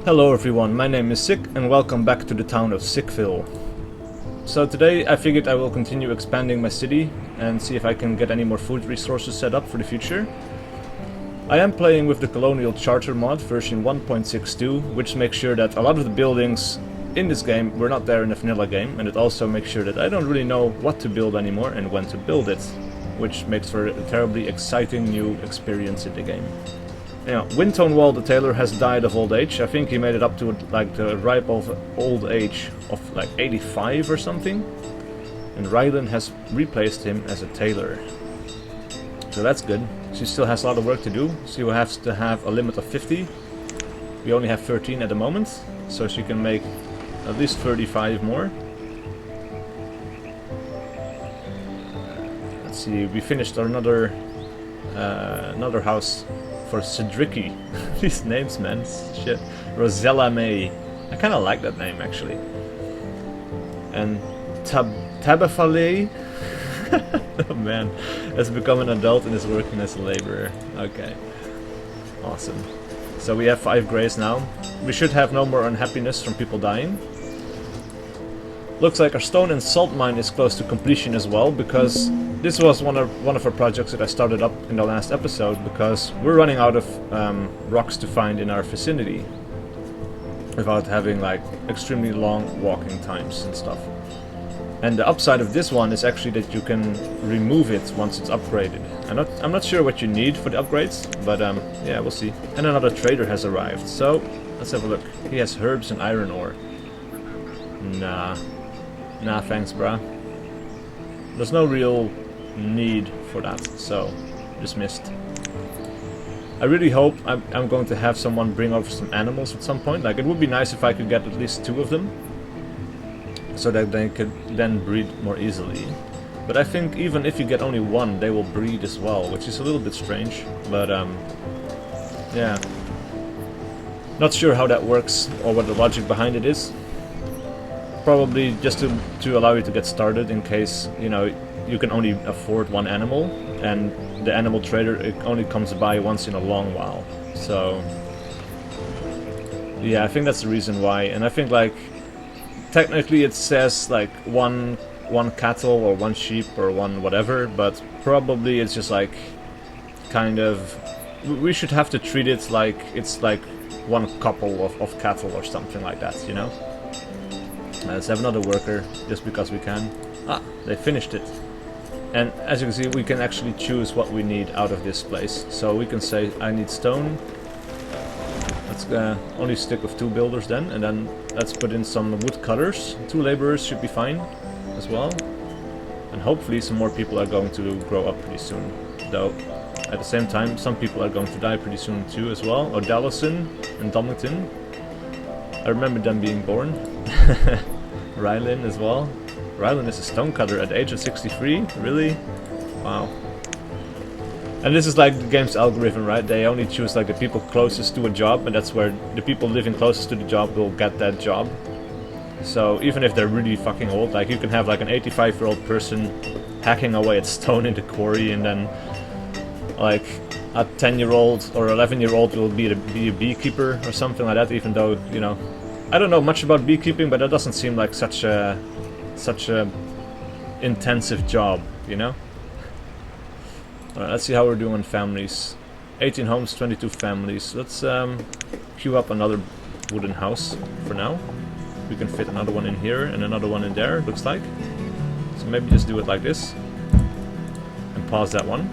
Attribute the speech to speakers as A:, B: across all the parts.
A: Hello everyone, my name is SiC and welcome back to the town of Sickville. So today I figured I will continue expanding my city and see if I can get any more food resources set up for the future. I am playing with the Colonial Charter mod version 1.62, which makes sure that a lot of the buildings in this game were not there in the vanilla game, and it also makes sure that I don't really know what to build anymore and when to build it, which makes for a terribly exciting new experience in the game. Yeah, Windtonewall the tailor has died of old age. I think he made it up to like the ripe old age of like 85 or something. And Rylan has replaced him as a tailor. So that's good. She still has a lot of work to do. She will have to have a limit of 50. We only have 13 at the moment, so she can make at least 35 more. Let's see, we finished another house for Cedrici. These names, man, shit. Rosella May. I kind of like that name, actually. And Tabafale. Oh man, has become an adult and is working as a laborer. Okay, awesome. So we have 5 grays now. We should have no more unhappiness from people dying. Looks like our stone and salt mine is close to completion as well, because this was one of our projects that I started up in the last episode, because we're running out of rocks to find in our vicinity without having like extremely long walking times and stuff. And the upside of this one is actually that you can remove it once it's upgraded. I'm not sure what you need for the upgrades, but yeah, we'll see. And another trader has arrived, so let's have a look. He has herbs and iron ore. Nah, thanks, bruh. There's no real need for that, so dismissed. I really hope I'm going to have someone bring over some animals at some point. Like, it would be nice if I could get at least 2 of them, so that they could then breed more easily. But I think even if you get only 1, they will breed as well, which is a little bit strange. But yeah, not sure how that works or what the logic behind it is. Probably just to allow you to get started, in case, you know, you can only afford 1 animal, and the animal trader, it only comes by once in a long while. So yeah, I think that's the reason why. And I think, like, technically it says like one cattle or 1 sheep or 1 whatever, but probably it's just like kind of, we should have to treat it like it's like 1 couple of cattle or something like that, you know? Let's have another worker, just because we can. Ah, they finished it. And as you can see, we can actually choose what we need out of this place. So we can say, I need stone. Let's only stick with 2 builders then, and then let's put in some wood cutters. 2 laborers should be fine as well. And hopefully some more people are going to grow up pretty soon. Though, at the same time, some people are going to die pretty soon too as well. O'Dallison and Domington. I remember them being born. Rylan as well. Rylan is a stonecutter at the age of 63? Really? Wow. And this is like the game's algorithm, right? They only choose like the people closest to a job, and that's where the people living closest to the job will get that job. So even if they're really fucking old, like you can have like an 85-year-old person hacking away at stone in the quarry, and then like a 10-year-old or 11-year-old will be a beekeeper or something like that, even though, you know, I don't know much about beekeeping, but that doesn't seem like such a intensive job, you know? Alright, let's see how we're doing on families. 18 homes, 22 families. Let's queue up another wooden house for now. We can fit another one in here and another one in there, looks like. So maybe just do it like this. And pause that one.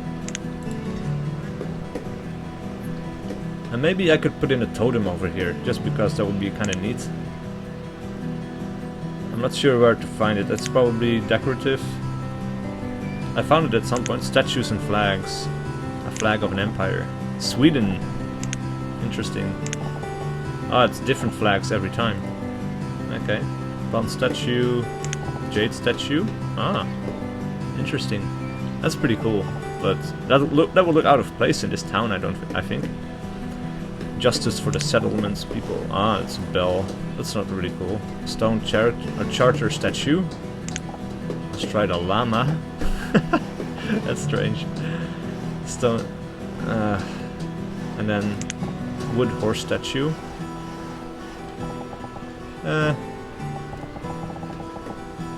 A: And maybe I could put in a totem over here, just because that would be kind of neat. I'm not sure where to find it. That's probably decorative. I found it at some point. Statues and flags. A flag of an empire. Sweden. Interesting. Ah, it's different flags every time. Okay. Bronze statue. Jade statue. Ah. Interesting. That's pretty cool. But that would look out of place in this town, I think. Justice for the settlements people. Ah, it's a bell. That's not really cool. Stone charter statue. Let's try the llama. That's strange. Stone. And then wood horse statue.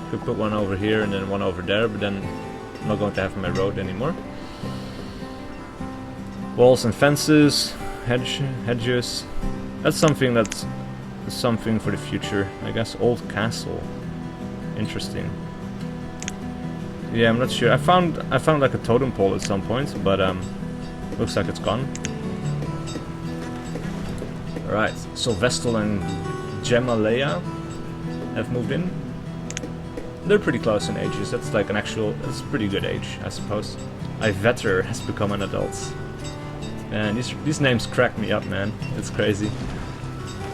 A: Could put one over here and then one over there, but then I'm not going to have my road anymore. Walls and fences, hedges. That's something for the future, I guess. Old castle. Interesting. Yeah, I'm not sure. I found like a totem pole at some point, but looks like it's gone. Alright, so Vestal and Gemalea have moved in. They're pretty close in ages. That's like that's a pretty good age, I suppose. Ivetter has become an adult. Man, these names crack me up, man. It's crazy.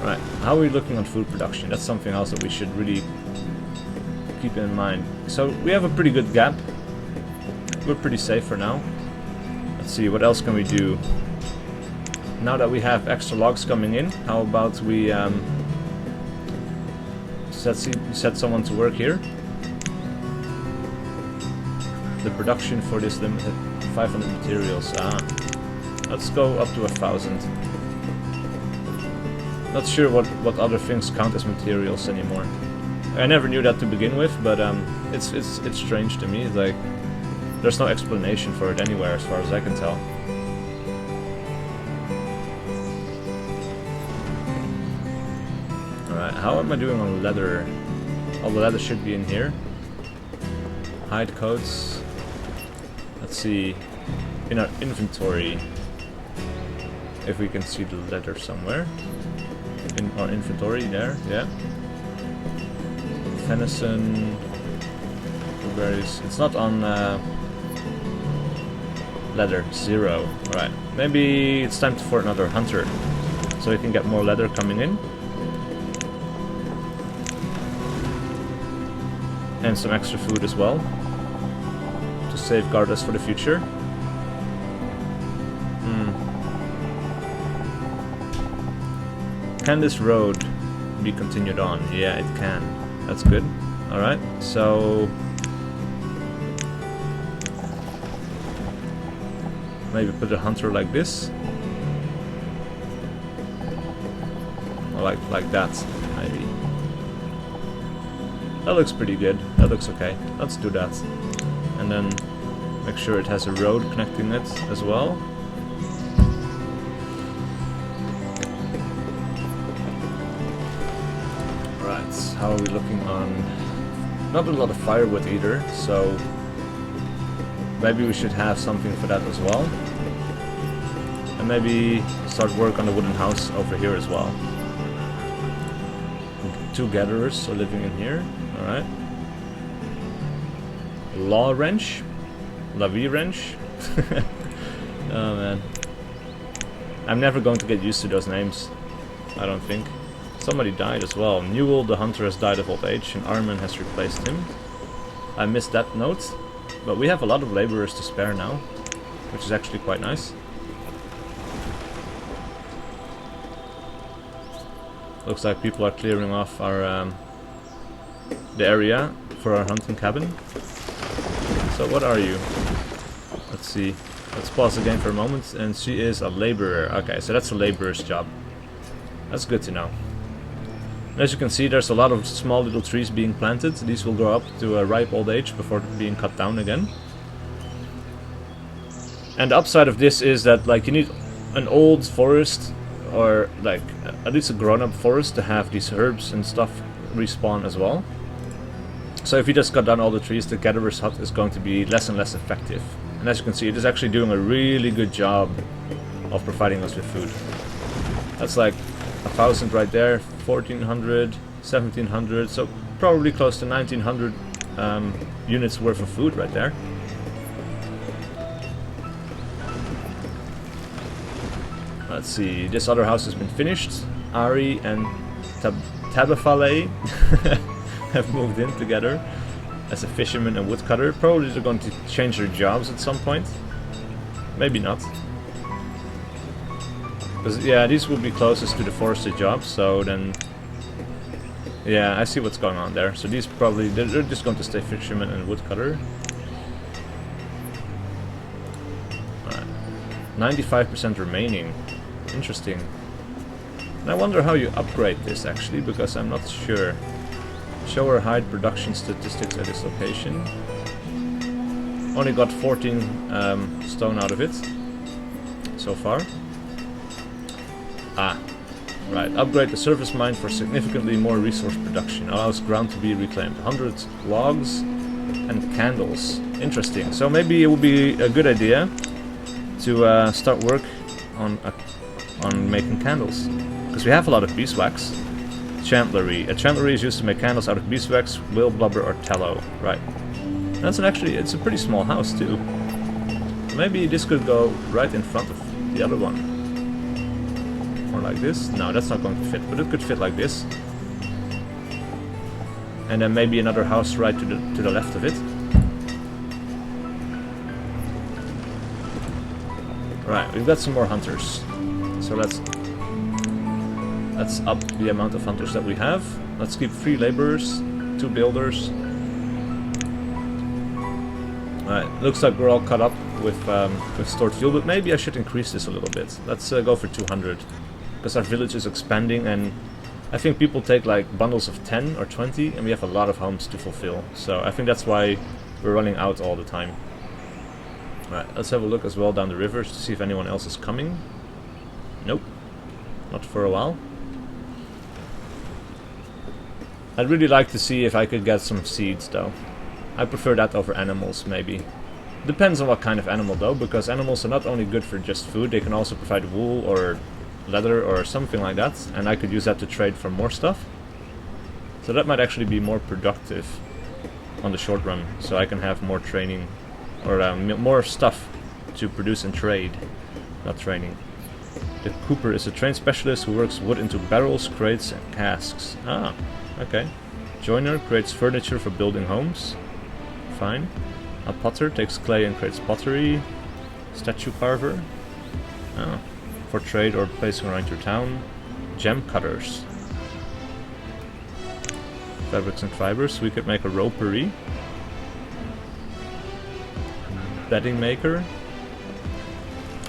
A: Right, how are we looking on food production? That's something else that we should really keep in mind. So we have a pretty good gap. We're pretty safe for now. Let's see, what else can we do? Now that we have extra logs coming in, how about we set someone to work here? The production for this limited 500 materials. Let's go up to 1,000. Not sure what other things count as materials anymore. I never knew that to begin with, but it's strange to me. It's like there's no explanation for it anywhere, as far as I can tell. Alright, how am I doing on leather? All the leather should be in here. Hide coats. Let's see in our inventory if we can see the leather somewhere. In our inventory, there, yeah. Venison, blueberries. It's not on leather, 0. Right, maybe it's time for another hunter, so we can get more leather coming in. And some extra food as well, to safeguard us for the future. Can this road be continued on? Yeah, it can. That's good. Alright, so maybe put a hunter like this. Or like that, maybe. That looks pretty good. That looks okay. Let's do that. And then make sure it has a road connecting it as well. How are we looking on... Not a lot of firewood either, so maybe we should have something for that as well. And maybe start work on the wooden house over here as well. 2 gatherers are living in here, alright. Law wrench? Lavie wrench? Oh man. I'm never going to get used to those names, I don't think. Somebody died as well. Newell the hunter has died of old age and Armin has replaced him. I missed that note, but we have a lot of laborers to spare now, which is actually quite nice. Looks like people are clearing off our the area for our hunting cabin. So what are you? Let's see. Let's pause the game for a moment, and she is a laborer. Okay, so that's a laborer's job. That's good to know. As you can see, there's a lot of small little trees being planted. These will grow up to a ripe old age before being cut down again. And the upside of this is that, like, you need an old forest, or like at least a grown-up forest, to have these herbs and stuff respawn as well. So if you just cut down all the trees, the gatherer's hut is going to be less and less effective. And as you can see, it is actually doing a really good job of providing us with food. That's like 1,000 right there, 1,400, 1,700, so probably close to 1,900 units worth of food right there. Let's see, this other house has been finished. Ari and Tabafale have moved in together as a fisherman and woodcutter. Probably they're going to change their jobs at some point. Maybe not. Because, yeah, these will be closest to the forestry jobs, so then... Yeah, I see what's going on there. So these probably... They're just going to stay fisherman and woodcutter. Alright. 95% remaining. Interesting. And I wonder how you upgrade this actually, because I'm not sure. Show or hide production statistics at this location. Only got 14 stone out of it so far. Ah, right. Upgrade the surface mine for significantly more resource production. Allows ground to be reclaimed. 100 logs and candles. Interesting. So maybe it would be a good idea to start work on making candles, because we have a lot of beeswax. Chandlery. A chandlery is used to make candles out of beeswax, whale blubber, or tallow. Right. That's it's a pretty small house too. Maybe this could go right in front of the other one. Or like this. No, that's not going to fit, but it could fit like this. And then maybe another house right to the left of it. Right, we've got some more hunters. So let's up the amount of hunters that we have. Let's keep 3 laborers, 2 builders. Alright, looks like we're all caught up with stored fuel, but maybe I should increase this a little bit. Let's go for 200, because our village is expanding, and I think people take like bundles of 10 or 20, and we have a lot of homes to fulfill. So I think that's why we're running out all the time. Alright, let's have a look as well down the rivers to see if anyone else is coming. Nope, not for a while. I'd really like to see if I could get some seeds though. I prefer that over animals, maybe. Depends on what kind of animal though, because animals are not only good for just food, they can also provide wool or leather or something like that, and I could use that to trade for more stuff. So that might actually be more productive on the short run, so I can have more training, or more stuff to produce and trade, not training. The cooper is a trained specialist who works wood into barrels, crates, and casks. Ah, okay. Joiner creates furniture for building homes. Fine. A potter takes clay and creates pottery. Statue carver. Oh. For trade or placing around your town. Gem cutters. Fabrics and fibers. We could make a ropery. Bedding maker.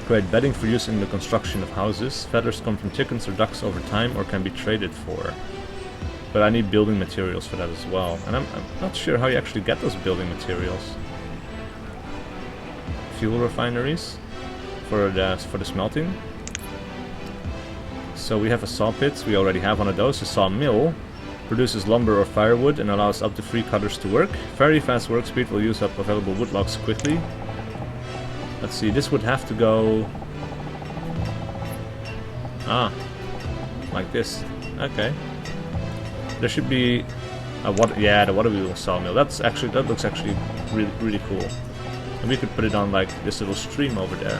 A: Create bedding for use in the construction of houses. Feathers come from chickens or ducks over time or can be traded for. But I need building materials for that as well. And I'm not sure how you actually get those building materials. Fuel refineries for the smelting. So we have a saw pit, we already have one of those. A sawmill produces lumber or firewood and allows up to 3 cutters to work. Very fast work speed will use up available wood logs quickly. Let's see, this would have to go... Ah, like this. Okay. There should be a the water wheel sawmill. That looks actually really cool. And we could put it on like this little stream over there.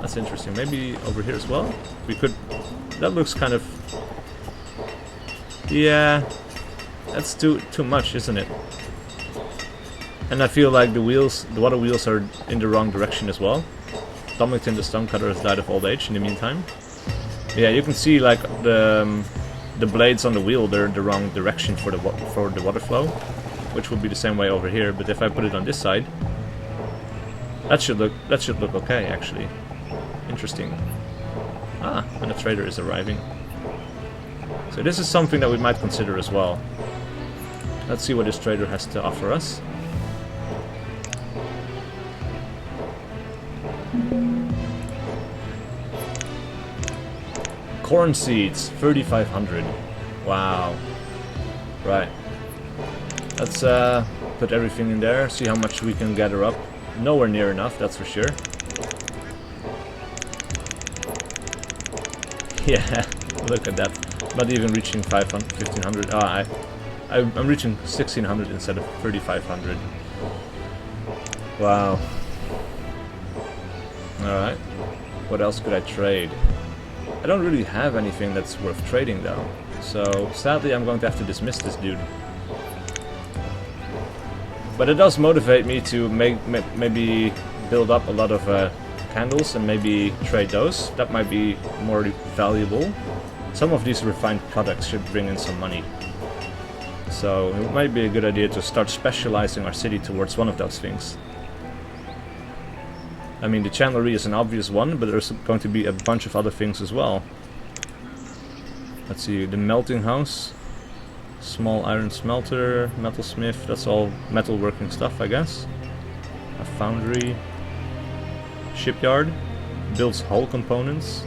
A: That's interesting. Maybe over here as well? We could... That looks kind of... Yeah... That's too much, isn't it? And I feel like the water wheels are in the wrong direction as well. Domington the stonecutter has died of old age in the meantime. Yeah, you can see like the blades on the wheel, they're in the wrong direction for the water flow, which would be the same way over here. But if I put it on this side, that should look okay actually. Interesting. Ah, and a trader is arriving. So this is something that we might consider as well. Let's see what this trader has to offer us. Corn seeds, 3,500. Wow. Right. Let's put everything in there, see how much we can gather up. Nowhere near enough, that's for sure. Yeah, look at that. Not even reaching 1,500. Ah, I'm reaching 1,600 instead of 3,500. Wow. Alright. What else could I trade? I don't really have anything that's worth trading though. So sadly I'm going to have to dismiss this dude. But it does motivate me to maybe build up a lot of candles and maybe trade those. That might be more valuable. Some of these refined products should bring in some money. So it might be a good idea to start specializing our city towards one of those things. I mean, the chandlery is an obvious one, but there's going to be a bunch of other things as well. Let's see, the melting house, small iron smelter, metalsmith, that's all metalworking stuff, I guess. A foundry, shipyard, builds hull components,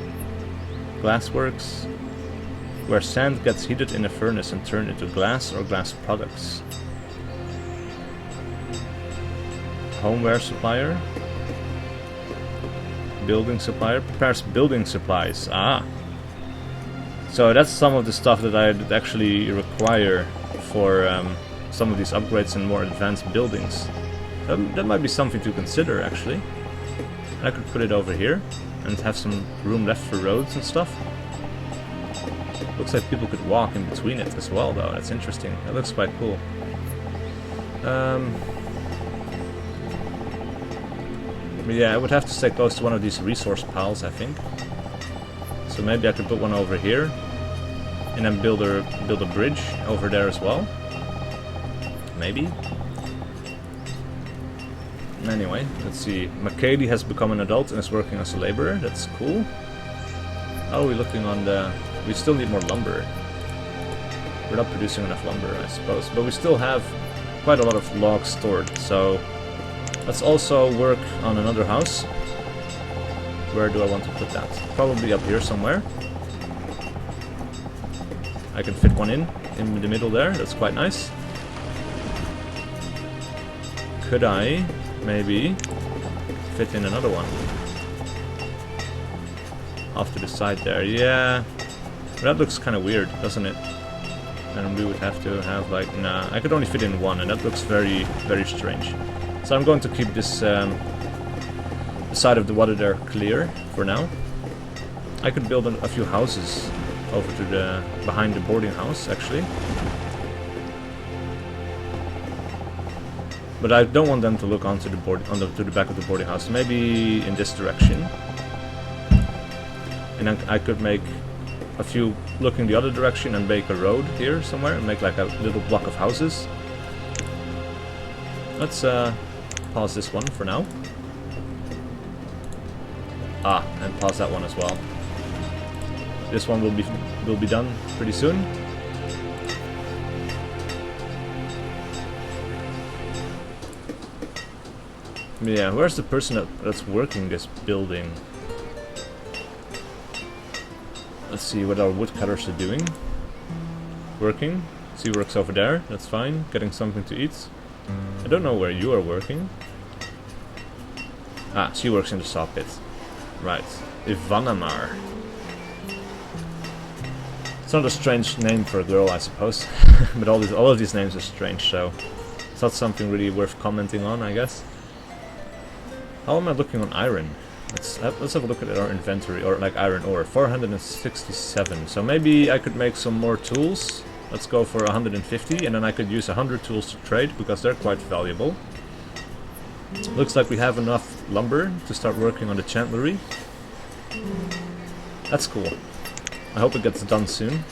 A: glassworks, where sand gets heated in a furnace and turned into glass or glass products. Homeware supplier, building supplier, prepares building supplies. Ah! So that's some of the stuff that I'd actually require for some of these upgrades and more advanced buildings. That might be something to consider, actually. I could put it over here and have some room left for roads and stuff. Looks like people could walk in between it as well, though. That's interesting. That looks quite cool. But yeah, I would have to stay close to one of these resource piles, I think. So maybe I could put one over here, and then build a bridge over there as well. Maybe. Anyway, let's see. McCady has become an adult and is working as a laborer. That's cool. How are we looking on the... We still need more lumber. We're not producing enough lumber, I suppose. But we still have quite a lot of logs stored, so... Let's also work on another house. Where do I want to put that? Probably up here somewhere. I can fit one in the middle there. That's quite nice. Could I maybe fit in another one? Off to the side there. Yeah. That looks kind of weird, doesn't it? And we would have to have like... Nah, I could only fit in one, and that looks very, very strange. So I'm going to keep this the side of the water there clear for now. I could build a few houses over to the behind the boarding house, actually. But I don't want them to look onto the to the back of the boarding house. Maybe in this direction. And then I could make a few looking the other direction and make a road here somewhere and make like a little block of houses. Let's pause this one for now. Ah, and pause that one as well. This one will be done pretty soon. Yeah, where's the person that's working this building? Let's see what our woodcutters are doing. Working. She works over there, that's fine. Getting something to eat. I don't know where you are working. Ah, she works in the saw pit. Right. Ivanamar. It's not a strange name for a girl, I suppose. But all of these names are strange, so it's not something really worth commenting on, I guess. How am I looking on iron? Let's have a look at our inventory, or like iron ore. 467. So maybe I could make some more tools. Let's go for 150, and then I could use 100 tools to trade, because they're quite valuable. Looks like we have enough lumber to start working on the chandlery. That's cool. I hope it gets done soon.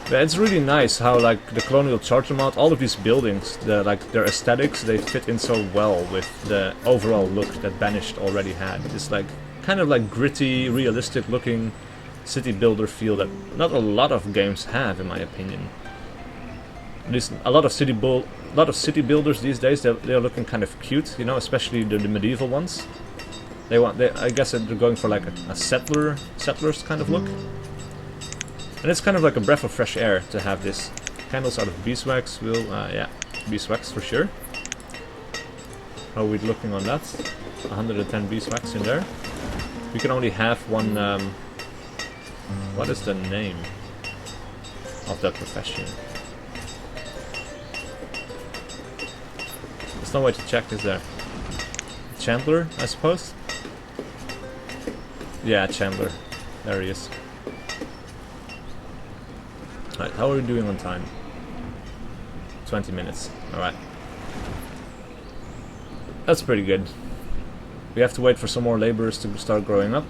A: But it's really nice how like the Colonial charter mod, all of these buildings, their aesthetics, they fit in so well with the overall look that Banished already had. It's like kind of like gritty, realistic looking city builder feel that not a lot of games have, in my opinion. At least a lot of city builders these days, they're looking kind of cute, you know, especially the medieval ones. I guess they're going for like a settlers kind of look. And it's kind of like a breath of fresh air to have this. Candles out of beeswax yeah, beeswax for sure. How are we looking on that? 110 beeswax in there. We can only have one. What is the name of that profession? There's no way to check, is there? Chandler, I suppose? Yeah, Chandler. There he is. Right, how are we doing on time? 20 minutes. Alright. That's pretty good. We have to wait for some more laborers to start growing up.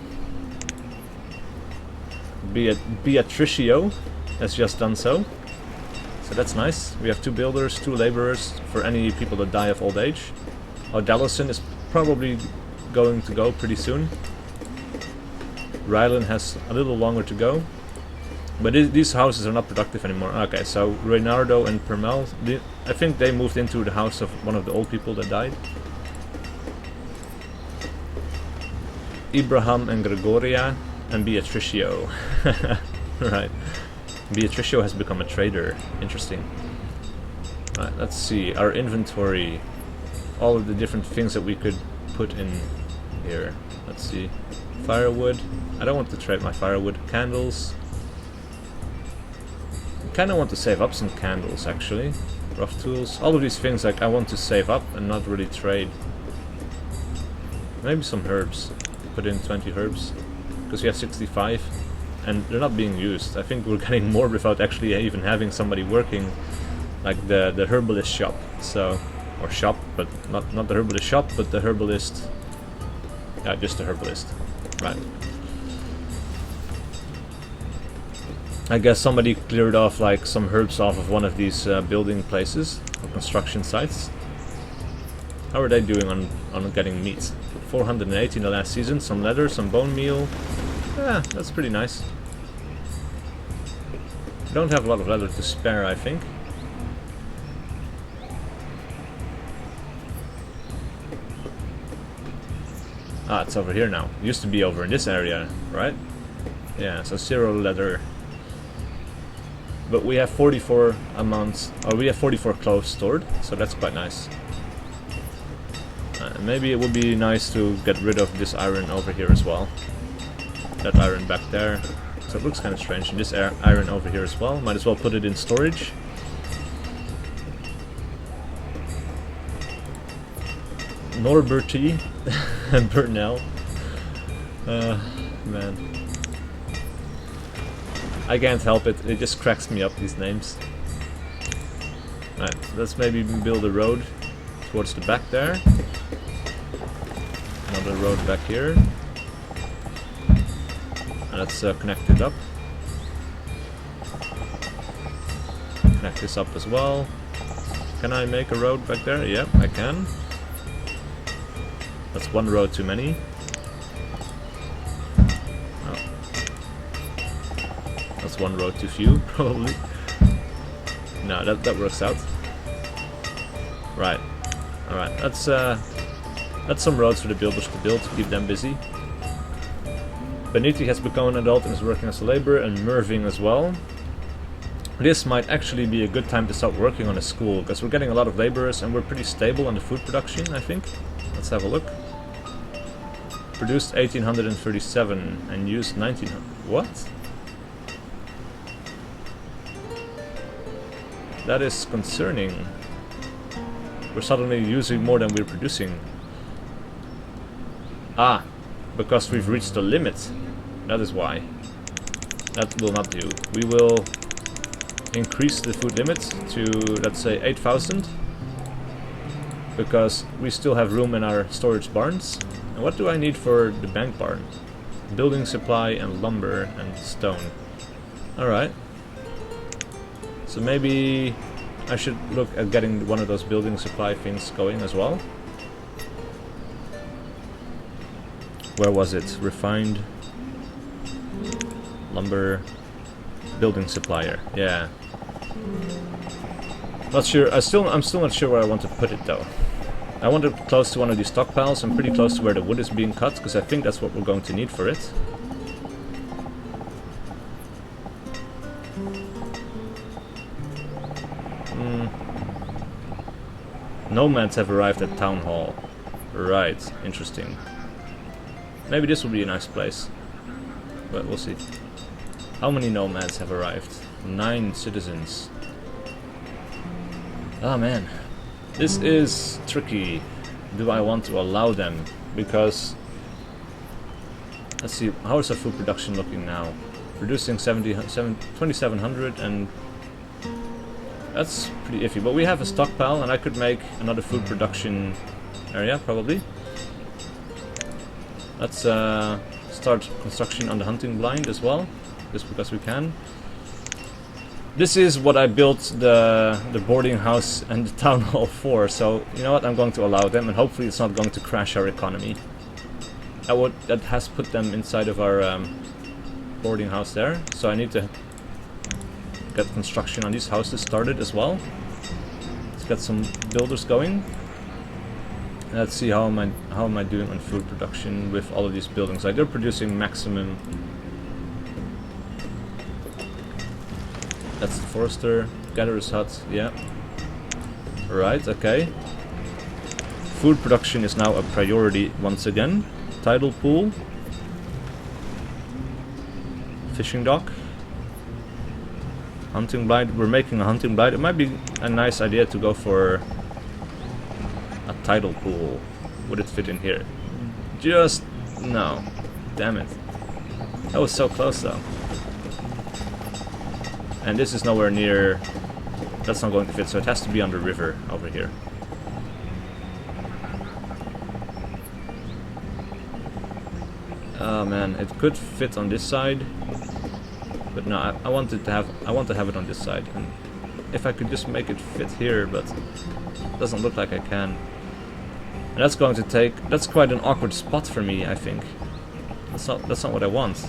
A: Beatricio has just done so. So that's nice. We have 2 builders, 2 laborers for any people that die of old age. Oh, Dallison is probably going to go pretty soon. Ryland has a little longer to go. But these houses are not productive anymore. Okay, so Reynardo and Permel, I think they moved into the house of one of the old people that died. Ibrahim and Gregoria and Beatricio. Right. Beatricio has become a trader. Interesting. Right, let's see. Our inventory. All of the different things that we could put in here. Let's see. Firewood. I don't want to trade my firewood. Candles. I kind of want to save up some candles, actually. Rough tools. All of these things, like, I want to save up and not really trade. Maybe some herbs. Put in 20 herbs. Because we have 65. And they're not being used. I think we're getting more without actually even having somebody working. Like the herbalist shop. So, or shop, but not the herbalist shop, but the herbalist. Yeah, just the herbalist. Right. I guess somebody cleared off like some herbs off of one of these building places, or construction sites. How are they doing on getting meat? 480 in the last season, some leather, some bone meal. Yeah, that's pretty nice. Don't have a lot of leather to spare, I think. Ah, it's over here now. It used to be over in this area, right? Yeah, so 0 leather. But we have 44 amounts, or we have 44 clothes stored, so that's quite nice. Maybe it would be nice to get rid of this iron over here as well. That iron back there. So it looks kind of strange. And this iron over here as well. Might as well put it in storage. Norberty and Burnell. Man. I can't help it. It just cracks me up, these names. Right, so let's maybe build a road towards the back there. Another road back here. And let's connect it up. Connect this up as well. Can I make a road back there? Yep, I can. That's one road too many. Oh. That's one road too few, probably. No, that works out. Right. Alright, that's some roads for the builders to build, to keep them busy. Beniti has become an adult and is working as a laborer, and Merving as well. This might actually be a good time to start working on a school, because we're getting a lot of laborers and we're pretty stable on the food production, I think. Let's have a look. Produced 1837 and used 1900. What? That is concerning. We're suddenly using more than we're producing. Ah, because we've reached the limit. That is why. That will not do. We will increase the food limit to, let's say, 8,000. Because we still have room in our storage barns. And what do I need for the bank barn? Building supply and lumber and stone. Alright. So maybe I should look at getting one of those building supply things going as well. Where was it? Refined lumber building supplier. Yeah. Not sure. I'm still not sure where I want to put it though. I want it close to one of these stockpiles. I'm pretty close to where the wood is being cut because I think that's what we're going to need for it. Nomads have arrived at Town Hall. Right, interesting. Maybe this will be a nice place. But we'll see. How many nomads have arrived? 9 citizens. Ah man. This is tricky. Do I want to allow them? Because... let's see, how is our food production looking now? Producing 2,700 and... that's pretty iffy. But we have a stockpile and I could make another food production area, probably. Let's start construction on the hunting blind as well, just because we can. This is what I built the boarding house and the town hall for, so you know what, I'm going to allow them and hopefully it's not going to crash our economy. that has put them inside of our boarding house there. So I need to get construction on these houses started as well. Let's get some builders going. Let's see how am I doing on food production with all of these buildings. Like they're producing maximum. That's the forester, gatherer's hut. Yeah. Right. Okay. Food production is now a priority once again. Tidal pool, fishing dock, hunting blind. We're making a hunting blind. It might be a nice idea to go for a tidal pool. Would it fit in here? Just no. Damn it. That was so close though. And this is nowhere near. That's not going to fit, so it has to be on the river over here. Oh man, it could fit on this side, but no, I want to have it on this side, and if I could just make it fit here, but it doesn't look like I can. And that's going to take. That's quite an awkward spot for me, I think. That's not what I want.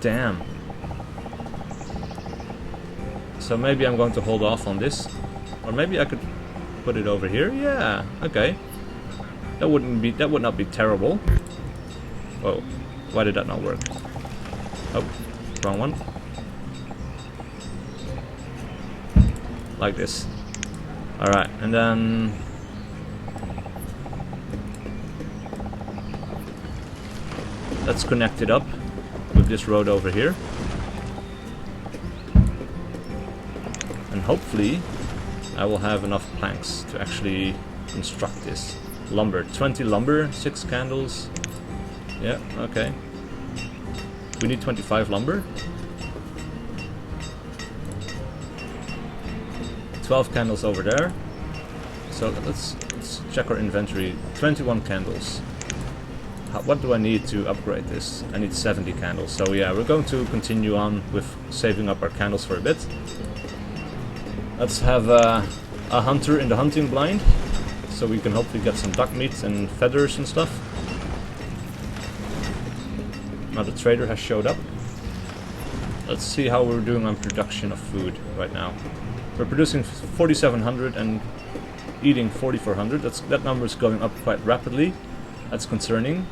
A: Damn. So maybe I'm going to hold off on this, or maybe I could put it over here. Yeah. Okay. That would not be terrible. Whoa, why did that not work? Oh, wrong one. Like this. Alright, and then let's connect it up with this road over here. And hopefully I will have enough planks to actually construct this. Lumber, 20 lumber, 6 candles. Yeah, okay. We need 25 lumber. 12 candles over there. So let's check our inventory. 21 candles. What do I need to upgrade this? I need 70 candles. So yeah, we're going to continue on with saving up our candles for a bit. Let's have a hunter in the hunting blind, so we can hopefully get some duck meat and feathers and stuff. Now the trader has showed up. Let's see how we're doing on production of food right now. We're producing 4,700 and eating 4,400. That number is going up quite rapidly. That's concerning.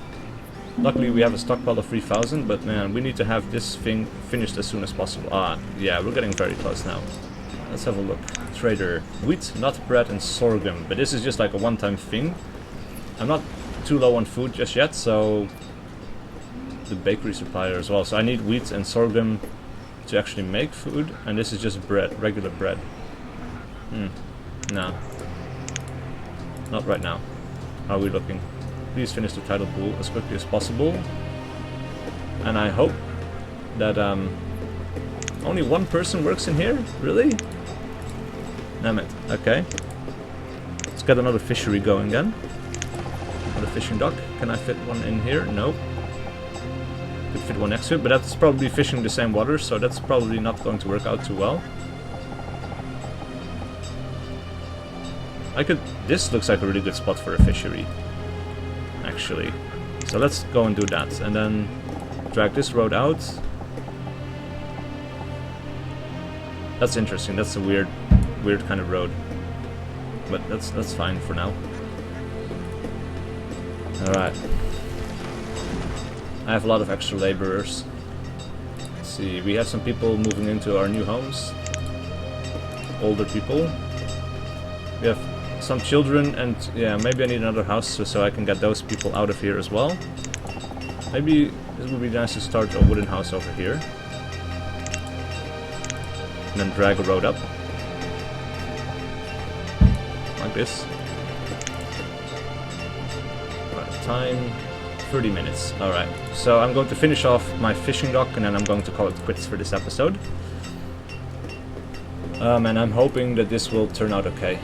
A: Luckily we have a stockpile of 3,000, but man, we need to have this thing finished as soon as possible. Ah, yeah, we're getting very close now. Let's have a look. Trader. Wheat, nut bread, and sorghum. But this is just like a one-time thing. I'm not too low on food just yet, so the bakery supplier as well. So I need wheat and sorghum to actually make food, and this is just bread, regular bread. No. Not right now. How are we looking? Please finish the tidal pool as quickly as possible. And I hope that only one person works in here? Really? Damn it. Okay. Let's get another fishery going then. Another fishing dock. Can I fit one in here? No. Could fit one next to it, but that's probably fishing the same water, so that's probably not going to work out too well. This looks like a really good spot for a fishery, actually. So let's go and do that, and then drag this road out. That's interesting. That's a weird kind of road, but that's fine for now. All right. I have a lot of extra laborers. Let's see. We have some people moving into our new homes. Older people. We have some children, and yeah, maybe I need another house so I can get those people out of here as well. Maybe it would be nice to start a wooden house over here. And then drag a road up. Like this. Right, time 30 minutes. Alright, so I'm going to finish off my fishing dock and then I'm going to call it quits for this episode. And I'm hoping that this will turn out okay.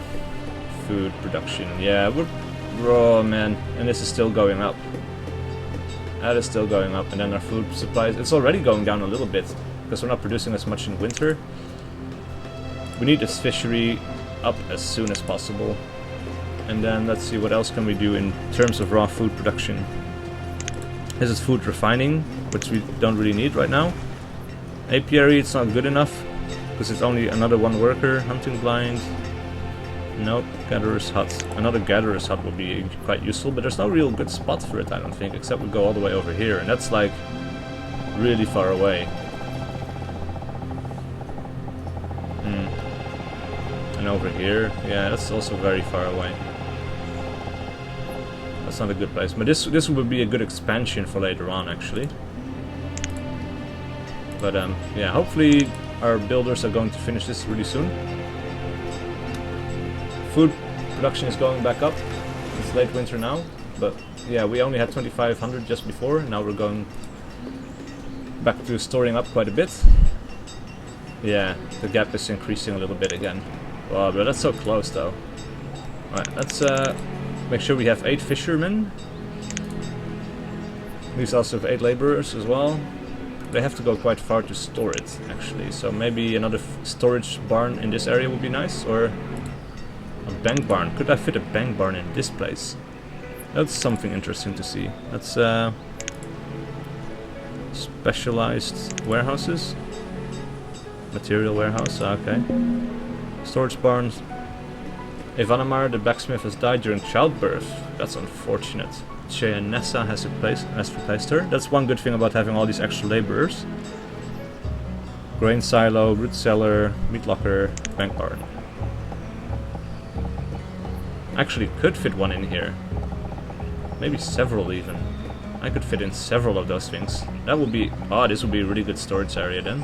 A: Food production. Yeah, oh man, and this is still going up. That is still going up, and then our food supplies, it's already going down a little bit because we're not producing as much in winter. We need this fishery up as soon as possible. And then let's see what else can we do in terms of raw food production. This is food refining, which we don't really need right now. Apiary, it's not good enough, because it's only another one worker. Hunting blind. Nope, gatherer's hut. Another gatherer's hut would be quite useful, but there's no real good spot for it, I don't think, except we go all the way over here, and that's like really far away. And over here, yeah, that's also very far away. That's not a good place, but this would be a good expansion for later on, actually. But yeah, hopefully our builders are going to finish this really soon. Food production is going back up. It's late winter now, but yeah, we only had 2,500 just before. Now we're going back to storing up quite a bit. Yeah, the gap is increasing a little bit again. Wow, but that's so close though. Alright, let's make sure we have 8 fishermen. We also have 8 laborers as well. They have to go quite far to store it, actually. So maybe another storage barn in this area would be nice, or a bank barn. Could I fit a bank barn in this place? That's something interesting to see. That's specialized warehouses. Material warehouse, okay. Storage barns. Ivanamar, the blacksmith, has died during childbirth. That's unfortunate. Nessa has replaced her. That's one good thing about having all these extra laborers. Grain silo, root cellar, meat locker, bank barn. Actually could fit one in here. Maybe several even. I could fit in several of those things. That would be... oh, this would be a really good storage area then.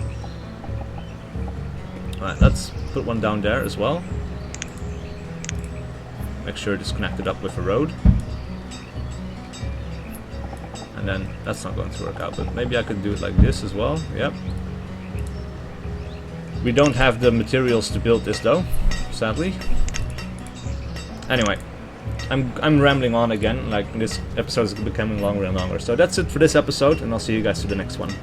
A: Alright, let's put one down there as well. Make sure it's connected up with a road. And then that's not going to work out, but maybe I could do it like this as well. Yep. We don't have the materials to build this though, sadly. Anyway, I'm rambling on again, like this episode is becoming longer and longer. So that's it for this episode, and I'll see you guys to the next one.